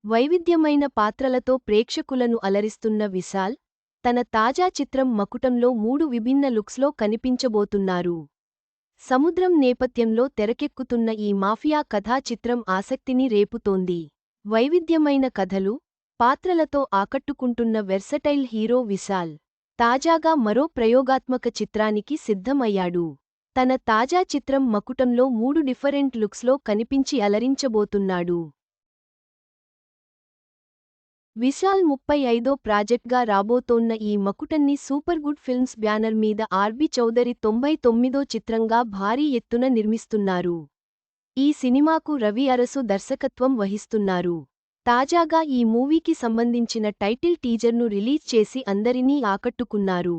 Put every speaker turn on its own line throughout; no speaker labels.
వైవిధ్యమైన పాత్రలతో ప్రేక్షకులను అలరిస్తున్న విశాల్ తన తాజా చిత్రం మకుటంలో 3 విభిన్న లుక్స్లో కనిపించబోతున్నారు. సముద్రం నేపథ్యంలో తెరకెక్కుతున్న ఈ మాఫియా కథా చిత్రం ఆసక్తిని రేపుతోంది. వైవిధ్యమైన కథలు, పాత్రలతో ఆకట్టుకుంటున్న వెర్సటైల్ హీరో విశాల్ తాజాగా మరో ప్రయోగాత్మక చిత్రానికి సిద్ధమయ్యాడు. తన తాజా చిత్రం మకుటంలో 3 డిఫరెంట్ లుక్స్లో కనిపించి అలరించబోతున్నాడు. విశాల్ 35వ ప్రాజెక్ట్గా రాబోతోన్న ఈ మకుటన్ని సూపర్ గుడ్ ఫిల్మ్స్ బ్యానర్ మీద ఆర్బి చౌదరి 99వ చిత్రంగా భారీ ఎత్తున నిర్మిస్తున్నారు. ఈ సినిమాకు రవి అరసు దర్శకత్వం వహిస్తున్నారు. తాజాగా ఈ మూవీకి సంబంధించిన టైటిల్ టీజర్ను రిలీజ్ చేసి అందరినీ ఆకట్టుకున్నారు.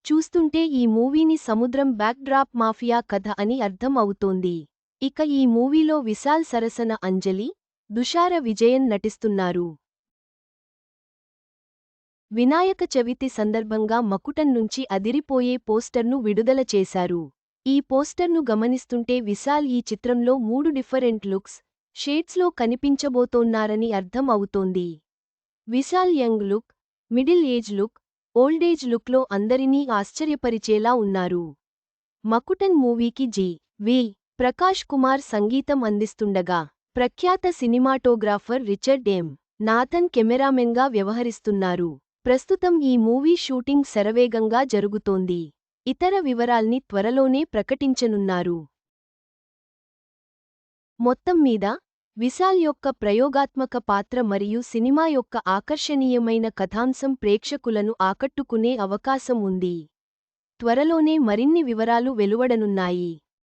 చూస్తుంటే ఈ మూవీని సముద్రం బ్యాక్ డ్రాప్ మాఫియా కథ అని అర్థం అవుతోంది. ఇక ఈ మూవీలో విశాల్ సరసన అంజలి, దుషార విజయన్ నటిస్తున్నారు. వినాయక చవితి సందర్భంగా మకుటం నుంచి అదిరిపోయే పోస్టర్ను విడుదల చేశారు. ఈ పోస్టర్ను గమనిస్తుంటే విశాల్ ఈ చిత్రంలో 3 డిఫరెంట్ లుక్స్, షేడ్స్లో కనిపించబోతోన్నారని అర్థం అవుతోంది. Vishal young look, middle age look, old age లుక్లో అందరినీ ఆశ్చర్యపరిచేలా ఉన్నారు. మకుటన్ మూవీకి జి.వి. ప్రకాష్ కుమార్ సంగీతం అందిస్తుండగా, ప్రఖ్యాత సినిమాటోగ్రాఫర్ రిచర్డ్ ఎం. నాథన్ కెమెరామెన్గా వ్యవహరిస్తున్నారు. ప్రస్తుతం ఈ మూవీ షూటింగ్ శరవేగంగా జరుగుతోంది. ఇతర వివరాల్ని త్వరలోనే ప్రకటించనున్నారు. మొత్తం మీద విశాల్ యొక్క ప్రయోగాత్మక పాత్ర మరియు సినిమా యొక్క ఆకర్షణీయమైన కథాంశం ప్రేక్షకులను ఆకట్టుకునే అవకాశం ఉంది. త్వరలోనే మరిన్ని వివరాలు వెలువడనున్నాయి.